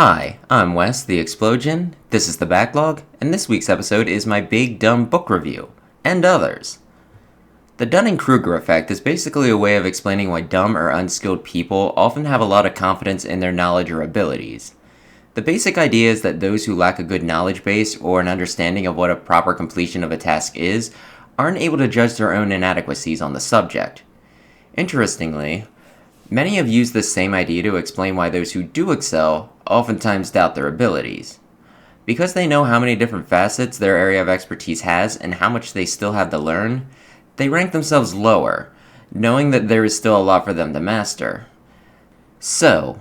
Hi, I'm Wes, the Explosion, this is the Backlog, and this week's episode is my big dumb book review, and others. The Dunning-Kruger effect is basically a way of explaining why dumb or unskilled people often have a lot of confidence in their knowledge or abilities. The basic idea is that those who lack a good knowledge base or an understanding of what a proper completion of a task is aren't able to judge their own inadequacies on the subject. Interestingly, many have used this same idea to explain why those who do excel oftentimes doubt their abilities. Because they know how many different facets their area of expertise has and how much they still have to learn, they rank themselves lower, knowing that there is still a lot for them to master. So,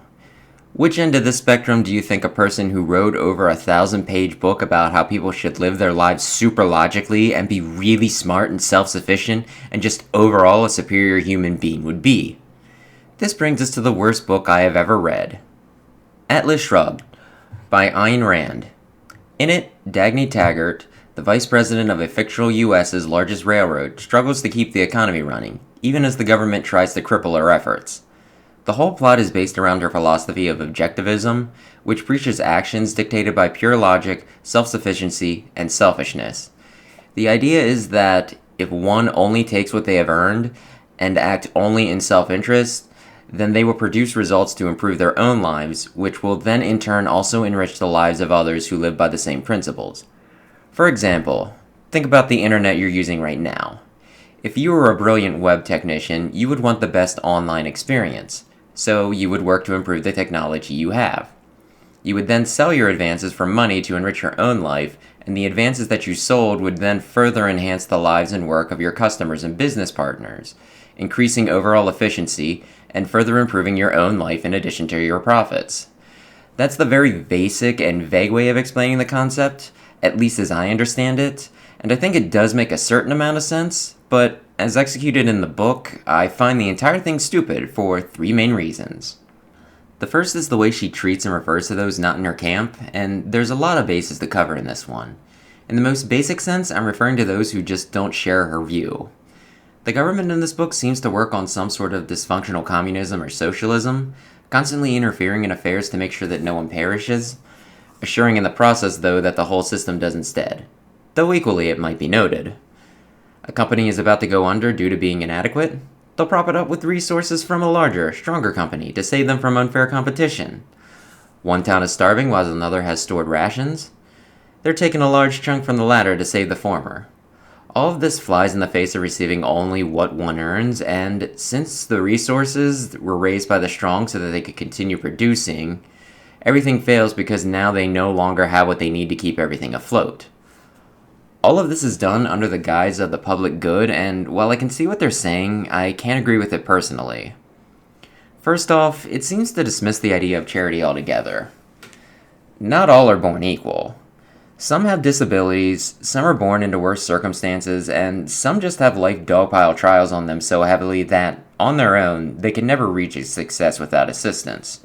which end of the spectrum do you think a person who wrote over a 1,000-page book about how people should live their lives super logically and be really smart and self-sufficient and just overall a superior human being would be? This brings us to the worst book I have ever read. Atlas Shrugged, by Ayn Rand. In it, Dagny Taggart, the vice president of a fictional U.S.'s largest railroad, struggles to keep the economy running, even as the government tries to cripple her efforts. The whole plot is based around her philosophy of objectivism, which preaches actions dictated by pure logic, self-sufficiency, and selfishness. The idea is that if one only takes what they have earned and act only in self-interest, then they will produce results to improve their own lives, which will then in turn also enrich the lives of others who live by the same principles. For example, think about the internet you're using right now. If you were a brilliant web technician, you would want the best online experience, so you would work to improve the technology you have. You would then sell your advances for money to enrich your own life, and the advances that you sold would then further enhance the lives and work of your customers and business partners, increasing overall efficiency and further improving your own life in addition to your profits. That's the very basic and vague way of explaining the concept, at least as I understand it, and I think it does make a certain amount of sense, but as executed in the book, I find the entire thing stupid for three main reasons. The first is the way she treats and refers to those not in her camp, and there's a lot of bases to cover in this one. In the most basic sense, I'm referring to those who just don't share her view. The government in this book seems to work on some sort of dysfunctional communism or socialism, constantly interfering in affairs to make sure that no one perishes, assuring in the process, though, that the whole system does instead. Though equally, it might be noted. A company is about to go under due to being inadequate. They'll prop it up with resources from a larger, stronger company to save them from unfair competition. One town is starving while another has stored rations. They're taking a large chunk from the latter to save the former. All of this flies in the face of receiving only what one earns, and since the resources were raised by the strong so that they could continue producing, everything fails because now they no longer have what they need to keep everything afloat. All of this is done under the guise of the public good, and while I can see what they're saying, I can't agree with it personally. First off, it seems to dismiss the idea of charity altogether. Not all are born equal. Some have disabilities, some are born into worse circumstances, and some just have life dogpile trials on them so heavily that, on their own, they can never reach success without assistance.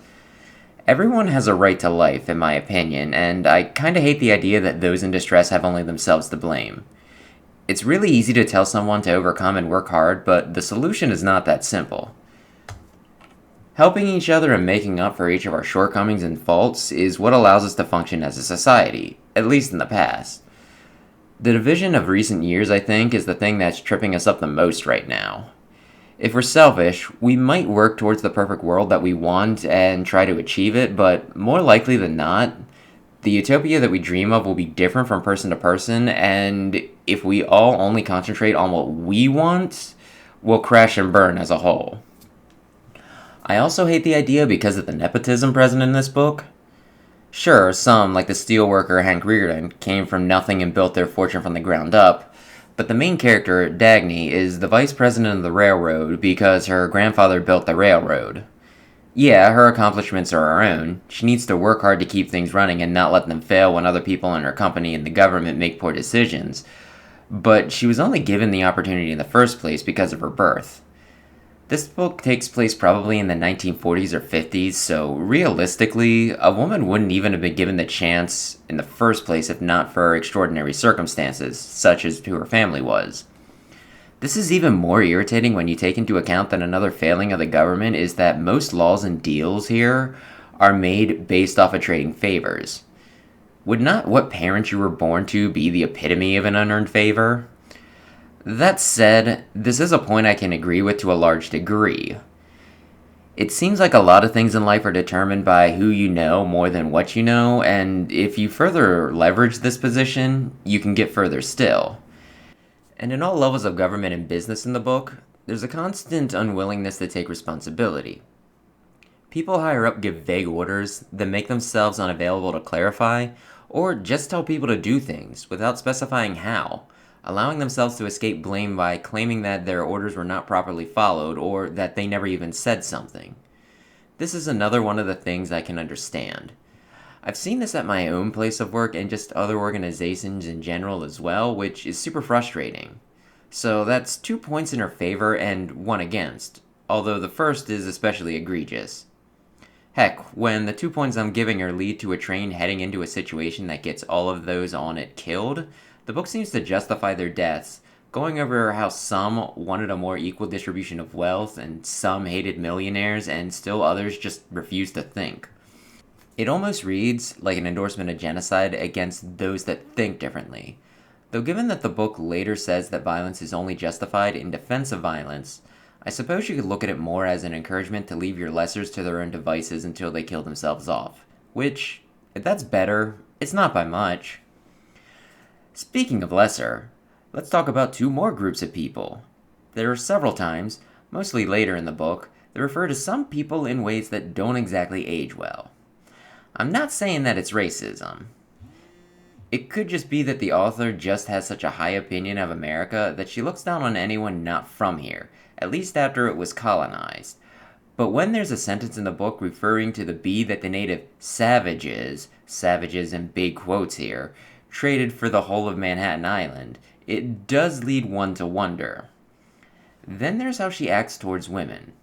Everyone has a right to life, in my opinion, and I kinda hate the idea that those in distress have only themselves to blame. It's really easy to tell someone to overcome and work hard, but the solution is not that simple. Helping each other and making up for each of our shortcomings and faults is what allows us to function as a society, at least in the past. The division of recent years, I think, is the thing that's tripping us up the most right now. If we're selfish, we might work towards the perfect world that we want and try to achieve it, but more likely than not, the utopia that we dream of will be different from person to person, and if we all only concentrate on what we want, we'll crash and burn as a whole. I also hate the idea because of the nepotism present in this book. Sure, some, like the steelworker Hank Reardon, came from nothing and built their fortune from the ground up, but the main character, Dagny, is the vice president of the railroad because her grandfather built the railroad. Yeah, her accomplishments are her own. She needs to work hard to keep things running and not let them fail when other people in her company and the government make poor decisions, but she was only given the opportunity in the first place because of her birth. This book takes place probably in the 1940s or 50s, so realistically, a woman wouldn't even have been given the chance in the first place if not for extraordinary circumstances, such as who her family was. This is even more irritating when you take into account that another failing of the government is that most laws and deals here are made based off of trading favors. Would not what parents you were born to be the epitome of an unearned favor? That said, this is a point I can agree with to a large degree. It seems like a lot of things in life are determined by who you know more than what you know, and if you further leverage this position, you can get further still. And in all levels of government and business in the book, there's a constant unwillingness to take responsibility. People higher up give vague orders, then make themselves unavailable to clarify, or just tell people to do things without specifying how, allowing themselves to escape blame by claiming that their orders were not properly followed or that they never even said something. This is another one of the things I can understand. I've seen this at my own place of work and just other organizations in general as well, which is super frustrating. So that's 2 points in her favor and 1 against, although the first is especially egregious. Heck, when the 2 points I'm giving her lead to a train heading into a situation that gets all of those on it killed, the book seems to justify their deaths, going over how some wanted a more equal distribution of wealth, and some hated millionaires, and still others just refused to think. It almost reads like an endorsement of genocide against those that think differently. Though given that the book later says that violence is only justified in defense of violence, I suppose you could look at it more as an encouragement to leave your lessers to their own devices until they kill themselves off. Which, if that's better, it's not by much. Speaking of lesser, let's talk about 2 more groups of people. There are several times, mostly later in the book, that refer to some people in ways that don't exactly age well. I'm not saying that it's racism. It could just be that the author just has such a high opinion of America that she looks down on anyone not from here, at least after it was colonized. But when there's a sentence in the book referring to the bee that the native savages in big quotes here, traded for the whole of Manhattan Island, it does lead one to wonder. Then there's how she acts towards women.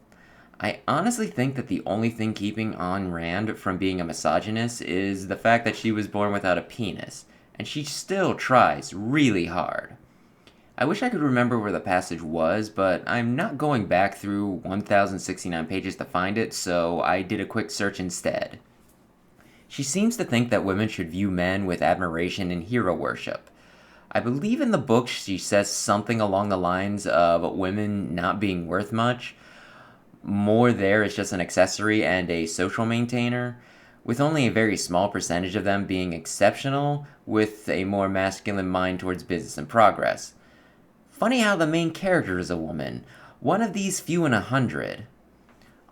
I honestly think that the only thing keeping Ayn Rand from being a misogynist is the fact that she was born without a penis, and she still tries really hard. I wish I could remember where the passage was, but I'm not going back through 1069 pages to find it, so I did a quick search instead. She seems to think that women should view men with admiration and hero worship. I believe in the book she says something along the lines of women not being worth much. More there is just an accessory and a social maintainer, with only a very small percentage of them being exceptional, with a more masculine mind towards business and progress. Funny how the main character is a woman, one of these few in 100.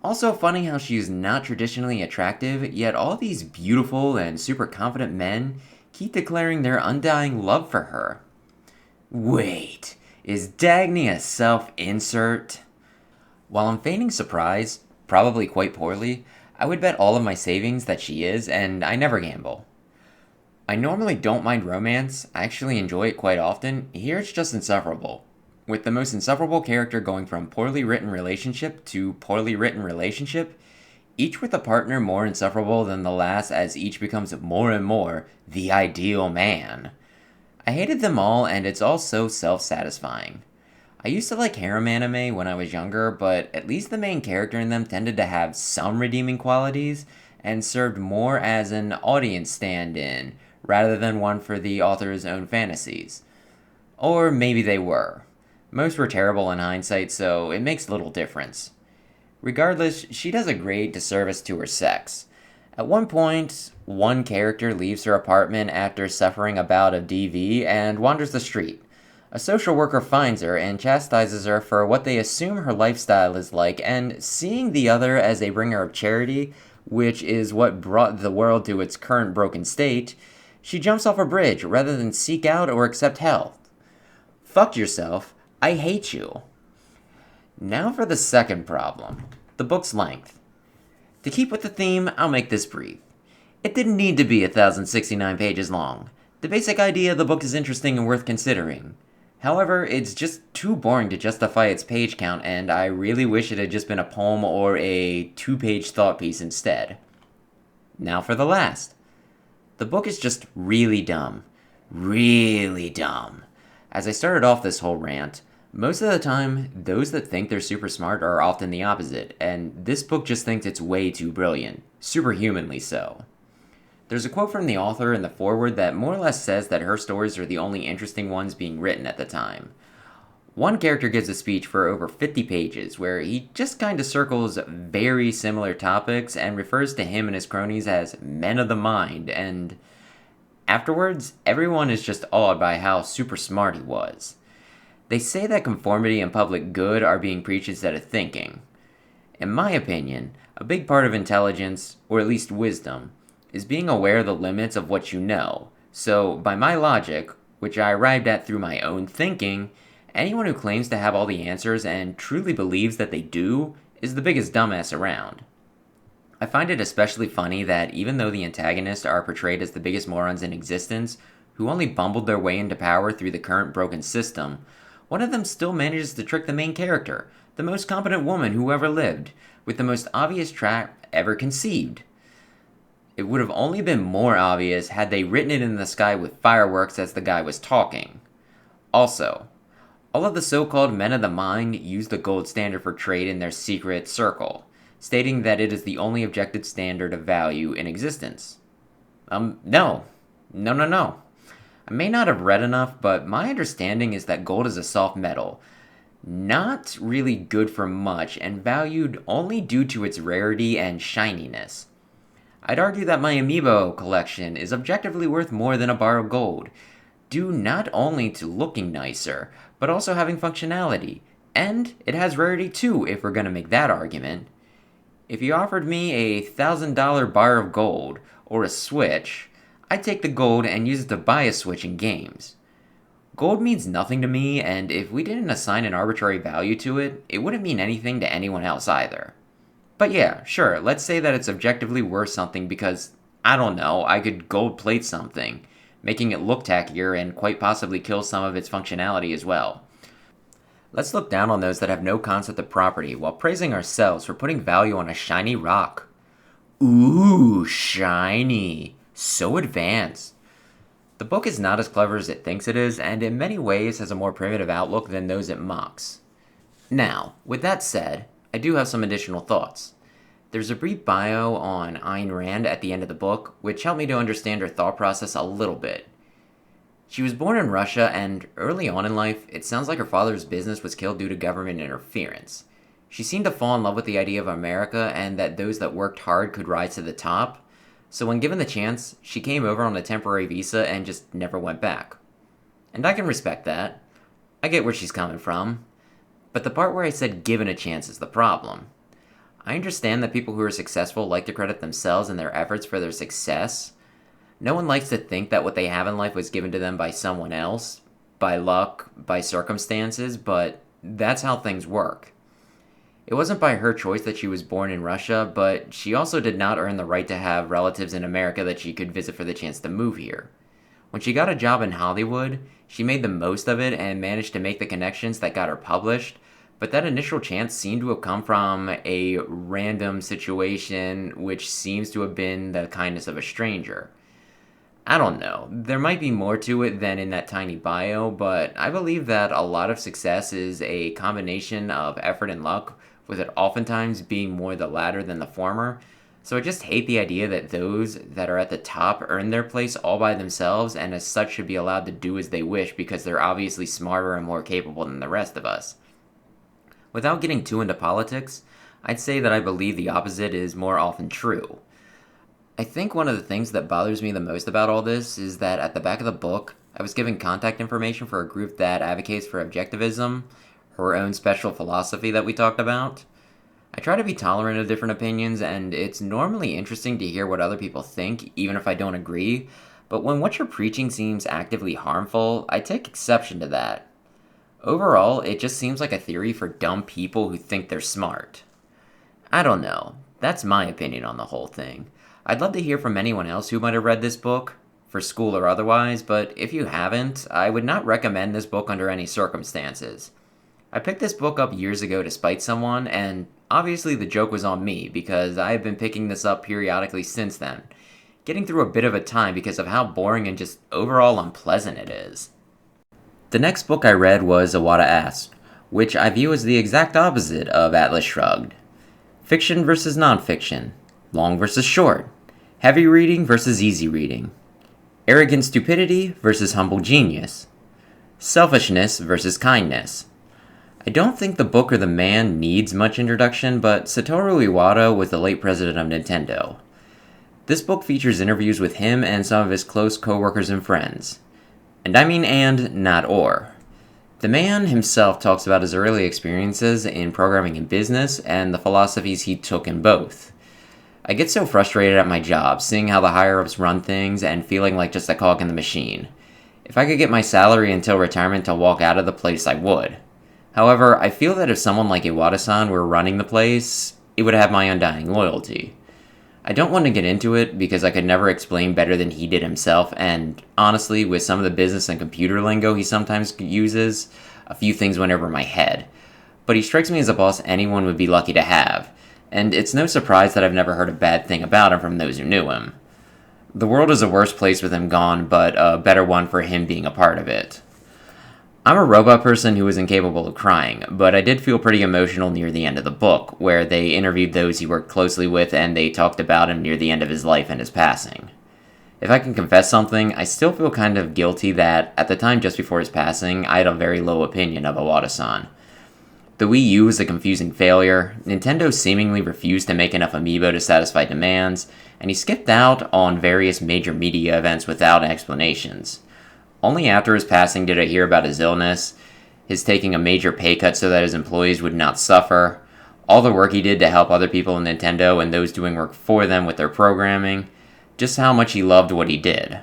Also funny how she is not traditionally attractive, yet all these beautiful and super confident men keep declaring their undying love for her. Wait, is Dagny a self-insert? While I'm feigning surprise, probably quite poorly, I would bet all of my savings that she is, and I never gamble. I normally don't mind romance, I actually enjoy it quite often, here it's just insufferable. With the most insufferable character going from poorly written relationship to poorly written relationship, each with a partner more insufferable than the last as each becomes more and more the ideal man. I hated them all, and it's all so self-satisfying. I used to like harem anime when I was younger, but at least the main character in them tended to have some redeeming qualities, and served more as an audience stand-in, rather than one for the author's own fantasies. Or maybe they were. Most were terrible in hindsight, so it makes little difference. Regardless, she does a great disservice to her sex. At one point, one character leaves her apartment after suffering a bout of DV and wanders the street. A social worker finds her and chastises her for what they assume her lifestyle is like, and seeing the other as a bringer of charity, which is what brought the world to its current broken state, she jumps off a bridge rather than seek out or accept help. Fuck yourself. I hate you. Now for the second problem, the book's length. To keep with the theme, I'll make this brief. It didn't need to be 1069 pages long. The basic idea of the book is interesting and worth considering. However, it's just too boring to justify its page count, and I really wish it had just been a poem or a 2-page thought piece instead. Now for the last. The book is just really dumb. Really dumb. As I started off this whole rant, Most of the time, those that think they're super smart are often the opposite, and this book just thinks it's way too brilliant, superhumanly so. There's a quote from the author in the foreword that more or less says that her stories are the only interesting ones being written at the time. One character gives a speech for over 50 pages where he just kind of circles very similar topics and refers to him and his cronies as men of the mind, and afterwards, everyone is just awed by how super smart he was. They say that conformity and public good are being preached instead of thinking. In my opinion, a big part of intelligence, or at least wisdom, is being aware of the limits of what you know. So, by my logic, which I arrived at through my own thinking, anyone who claims to have all the answers and truly believes that they do is the biggest dumbass around. I find it especially funny that even though the antagonists are portrayed as the biggest morons in existence, who only bumbled their way into power through the current broken system, one of them still manages to trick the main character, the most competent woman who ever lived, with the most obvious trap ever conceived. It would have only been more obvious had they written it in the sky with fireworks as the guy was talking. Also, all of the so-called men of the mind use the gold standard for trade in their secret circle, stating that it is the only objective standard of value in existence. No. No. I may not have read enough, but my understanding is that gold is a soft metal, not really good for much, and valued only due to its rarity and shininess. I'd argue that my amiibo collection is objectively worth more than a bar of gold, due not only to looking nicer, but also having functionality. And it has rarity too, if we're gonna make that argument. If you offered me a $1,000 bar of gold, or a Switch, I'd take the gold and use it to buy a Switch in games. Gold means nothing to me, and if we didn't assign an arbitrary value to it, it wouldn't mean anything to anyone else either. But yeah, sure, let's say that it's objectively worth something because, I don't know, I could gold plate something, making it look tackier and quite possibly kill some of its functionality as well. Let's look down on those that have no concept of property while praising ourselves for putting value on a shiny rock. Ooh, shiny. So advanced. The book is not as clever as it thinks it is, and in many ways has a more primitive outlook than those it mocks. Now, with that said, I do have some additional thoughts. There's a brief bio on Ayn Rand at the end of the book, which helped me to understand her thought process a little bit. She was born in Russia, and early on in life, it sounds like her father's business was killed due to government interference. She seemed to fall in love with the idea of America and that those that worked hard could rise to the top, so when given the chance, she came over on a temporary visa and just never went back. And I can respect that. I get where she's coming from. But the part where I said given a chance is the problem. I understand that people who are successful like to credit themselves and their efforts for their success. No one likes to think that what they have in life was given to them by someone else, by luck, by circumstances, but that's how things work. It wasn't by her choice that she was born in Russia, but she also did not earn the right to have relatives in America that she could visit for the chance to move here. When she got a job in Hollywood, she made the most of it and managed to make the connections that got her published, but that initial chance seemed to have come from a random situation, which seems to have been the kindness of a stranger. I don't know, there might be more to it than in that tiny bio, but I believe that a lot of success is a combination of effort and luck, with it oftentimes being more the latter than the former. So I just hate the idea that those that are at the top earn their place all by themselves and as such should be allowed to do as they wish because they're obviously smarter and more capable than the rest of us. Without getting too into politics, I'd say that I believe the opposite is more often true. I think one of the things that bothers me the most about all this is that at the back of the book, I was given contact information for a group that advocates for objectivism, her own special philosophy that we talked about. I try to be tolerant of different opinions, and it's normally interesting to hear what other people think, even if I don't agree, but when what you're preaching seems actively harmful, I take exception to that. Overall, it just seems like a theory for dumb people who think they're smart. I don't know. That's my opinion on the whole thing. I'd love to hear from anyone else who might have read this book, for school or otherwise, but if you haven't, I would not recommend this book under any circumstances. I picked this book up years ago to spite someone, and obviously the joke was on me because I have been picking this up periodically since then, getting through a bit of a time because of how boring and just overall unpleasant it is. The next book I read was Iwata Asks, which I view as the exact opposite of Atlas Shrugged. Fiction versus nonfiction, long versus short, heavy reading versus easy reading, arrogant stupidity versus humble genius, selfishness versus kindness. I don't think the book or the man needs much introduction, but Satoru Iwata was the late president of Nintendo. This book features interviews with him and some of his close co-workers and friends. And I mean and, not or. The man himself talks about his early experiences in programming and business and the philosophies he took in both. I get so frustrated at my job, seeing how the higher-ups run things and feeling like just a cog in the machine. If I could get my salary until retirement to walk out of the place, I would. However, I feel that if someone like Iwata-san were running the place, it would have my undying loyalty. I don't want to get into it because I could never explain better than he did himself, and honestly, with some of the business and computer lingo he sometimes uses, a few things went over my head. But he strikes me as a boss anyone would be lucky to have, and it's no surprise that I've never heard a bad thing about him from those who knew him. The world is a worse place with him gone, but a better one for him being a part of it. I'm a robot person who is incapable of crying, but I did feel pretty emotional near the end of the book, where they interviewed those he worked closely with and they talked about him near the end of his life and his passing. If I can confess something, I still feel kind of guilty that, at the time just before his passing, I had a very low opinion of Iwata-san. The Wii U was a confusing failure, Nintendo seemingly refused to make enough amiibo to satisfy demands, and he skipped out on various major media events without explanations. Only after his passing did I hear about his illness, his taking a major pay cut so that his employees would not suffer, all the work he did to help other people in Nintendo and those doing work for them with their programming, just how much he loved what he did.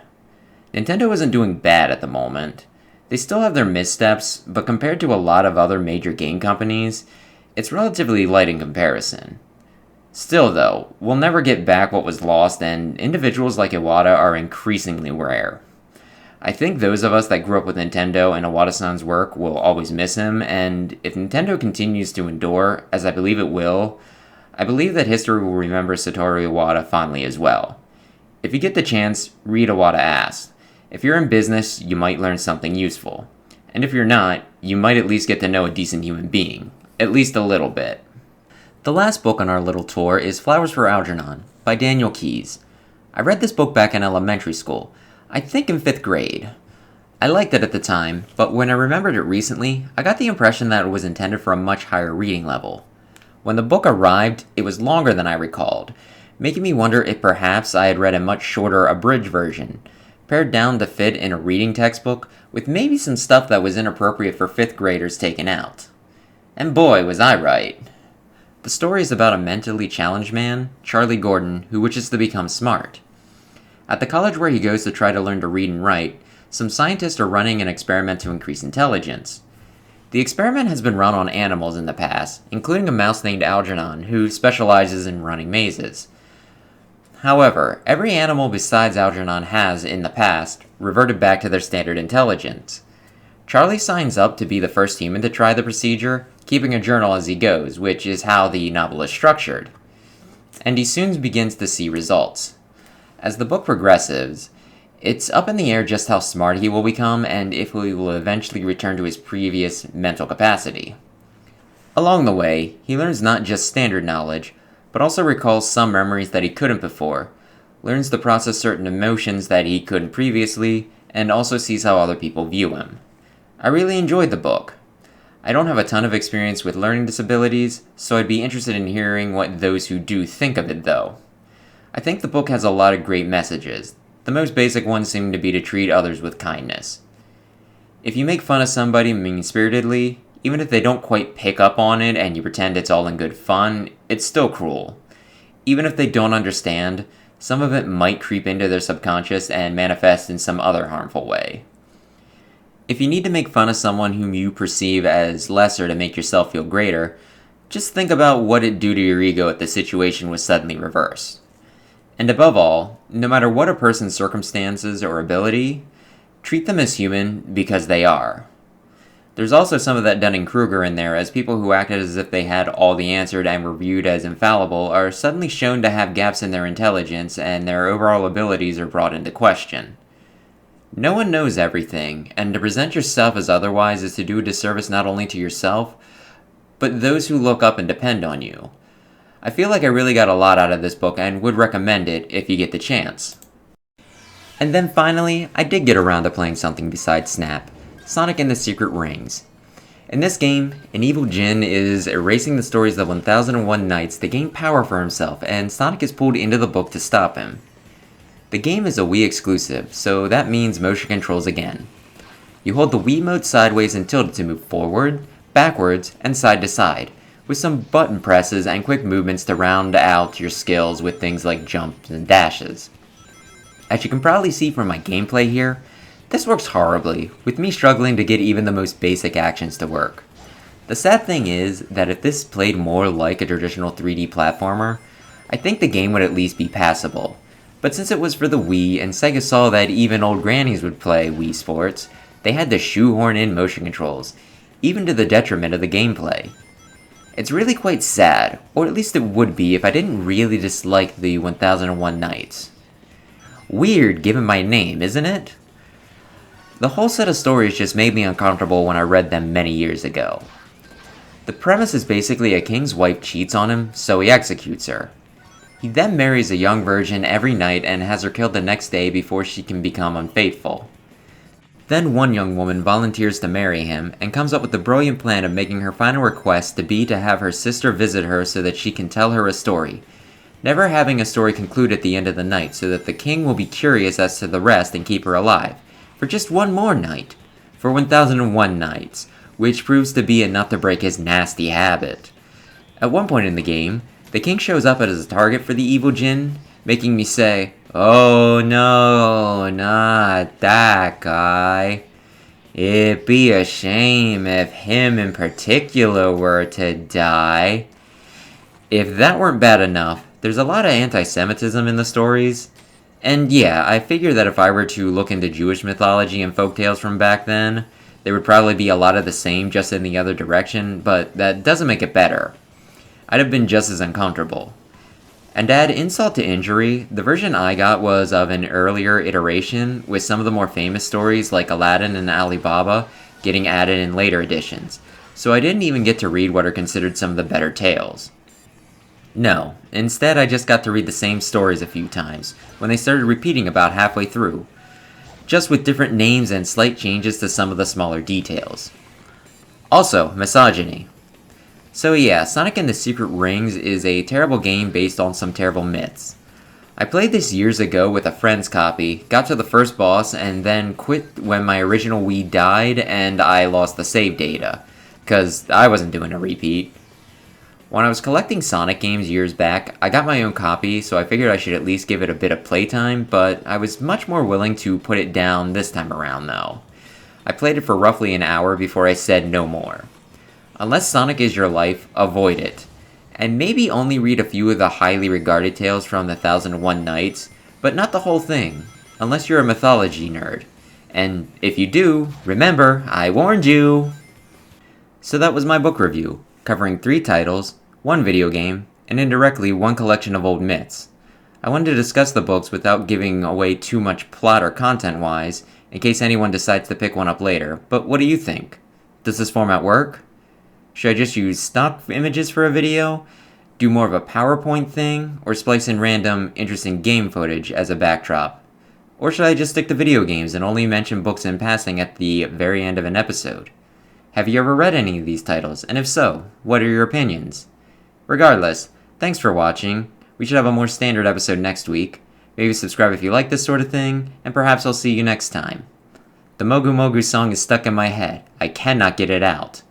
Nintendo isn't doing bad at the moment. They still have their missteps, but compared to a lot of other major game companies, it's relatively light in comparison. Still though, we'll never get back what was lost, and individuals like Iwata are increasingly rare. I think those of us that grew up with Nintendo and Iwata-san's work will always miss him, and if Nintendo continues to endure, as I believe it will, I believe that history will remember Satoru Iwata fondly as well. If you get the chance, read Iwata Asks. If you're in business, you might learn something useful. And if you're not, you might at least get to know a decent human being. At least a little bit. The last book on our little tour is Flowers for Algernon by Daniel Keyes. I read this book back in elementary school, I think in 5th grade. I liked it at the time, but when I remembered it recently, I got the impression that it was intended for a much higher reading level. When the book arrived, it was longer than I recalled, making me wonder if perhaps I had read a much shorter abridged version, pared down to fit in a reading textbook, with maybe some stuff that was inappropriate for 5th graders taken out. And boy, was I right. The story is about a mentally challenged man, Charlie Gordon, who wishes to become smart. At the college where he goes to try to learn to read and write, some scientists are running an experiment to increase intelligence. The experiment has been run on animals in the past, including a mouse named Algernon, who specializes in running mazes. However, every animal besides Algernon has, in the past, reverted back to their standard intelligence. Charlie signs up to be the first human to try the procedure, keeping a journal as he goes, which is how the novel is structured. And he soon begins to see results. As the book progresses, it's up in the air just how smart he will become and if he will eventually return to his previous mental capacity. Along the way, he learns not just standard knowledge, but also recalls some memories that he couldn't before, learns to process certain emotions that he couldn't previously, and also sees how other people view him. I really enjoyed the book. I don't have a ton of experience with learning disabilities, so I'd be interested in hearing what those who do think of it though. I think the book has a lot of great messages, the most basic ones seeming to be to treat others with kindness. If you make fun of somebody mean-spiritedly, even if they don't quite pick up on it and you pretend it's all in good fun, it's still cruel. Even if they don't understand, some of it might creep into their subconscious and manifest in some other harmful way. If you need to make fun of someone whom you perceive as lesser to make yourself feel greater, just think about what it'd do to your ego if the situation was suddenly reversed. And above all, no matter what a person's circumstances or ability, treat them as human because they are. There's also some of that Dunning-Kruger in there, as people who acted as if they had all the answers and were viewed as infallible are suddenly shown to have gaps in their intelligence and their overall abilities are brought into question. No one knows everything, and to present yourself as otherwise is to do a disservice not only to yourself, but those who look up and depend on you. I feel like I really got a lot out of this book and would recommend it if you get the chance. And then finally, I did get around to playing something besides Snap, Sonic and the Secret Rings. In this game, an evil djinn is erasing the stories of 1001 Nights to gain power for himself, and Sonic is pulled into the book to stop him. The game is a Wii exclusive, so that means motion controls again. You hold the Wii mode sideways and tilted to move forward, backwards, and side to side, with some button presses and quick movements to round out your skills with things like jumps and dashes. As you can probably see from my gameplay here, this works horribly, with me struggling to get even the most basic actions to work. The sad thing is that if this played more like a traditional 3D platformer, I think the game would at least be passable. But since it was for the Wii and Sega saw that even old grannies would play Wii Sports, they had to shoehorn in motion controls, even to the detriment of the gameplay. It's really quite sad, or at least it would be if I didn't really dislike the 1001 Nights. Weird given my name, isn't it? The whole set of stories just made me uncomfortable when I read them many years ago. The premise is basically a king's wife cheats on him, so he executes her. He then marries a young virgin every night and has her killed the next day before she can become unfaithful. Then one young woman volunteers to marry him and comes up with the brilliant plan of making her final request to be to have her sister visit her so that she can tell her a story, never having a story conclude at the end of the night so that the king will be curious as to the rest and keep her alive. For just one more night, for 1001 nights, which proves to be enough to break his nasty habit. At one point in the game, the king shows up as a target for the evil djinn, making me say, "Oh no, not that guy. It'd be a shame if him in particular were to die." If that weren't bad enough, there's a lot of anti-Semitism in the stories. And yeah, I figure that if I were to look into Jewish mythology and folktales from back then, there would probably be a lot of the same, just in the other direction, but that doesn't make it better. I'd have been just as uncomfortable. And to add insult to injury, the version I got was of an earlier iteration, with some of the more famous stories like Aladdin and Alibaba getting added in later editions, so I didn't even get to read what are considered some of the better tales. No, instead I just got to read the same stories a few times, when they started repeating about halfway through, just with different names and slight changes to some of the smaller details. Also, misogyny. So yeah, Sonic and the Secret Rings is a terrible game based on some terrible myths. I played this years ago with a friend's copy, got to the first boss, and then quit when my original Wii died and I lost the save data, cause I wasn't doing a repeat. When I was collecting Sonic games years back, I got my own copy, so I figured I should at least give it a bit of playtime, but I was much more willing to put it down this time around though. I played it for roughly an hour before I said no more. Unless Sonic is your life, avoid it. And maybe only read a few of the highly regarded tales from the 1001 Nights, but not the whole thing, unless you're a mythology nerd. And if you do, remember, I warned you! So that was my book review, covering 3 titles, 1 video game, and indirectly 1 collection of old myths. I wanted to discuss the books without giving away too much plot or content-wise, in case anyone decides to pick one up later, but what do you think? Does this format work? Should I just use stock images for a video, do more of a PowerPoint thing, or splice in random, interesting game footage as a backdrop? Or should I just stick to video games and only mention books in passing at the very end of an episode? Have you ever read any of these titles, and if so, what are your opinions? Regardless, thanks for watching. We should have a more standard episode next week. Maybe subscribe if you like this sort of thing, and perhaps I'll see you next time. The Mogu Mogu song is stuck in my head. I cannot get it out.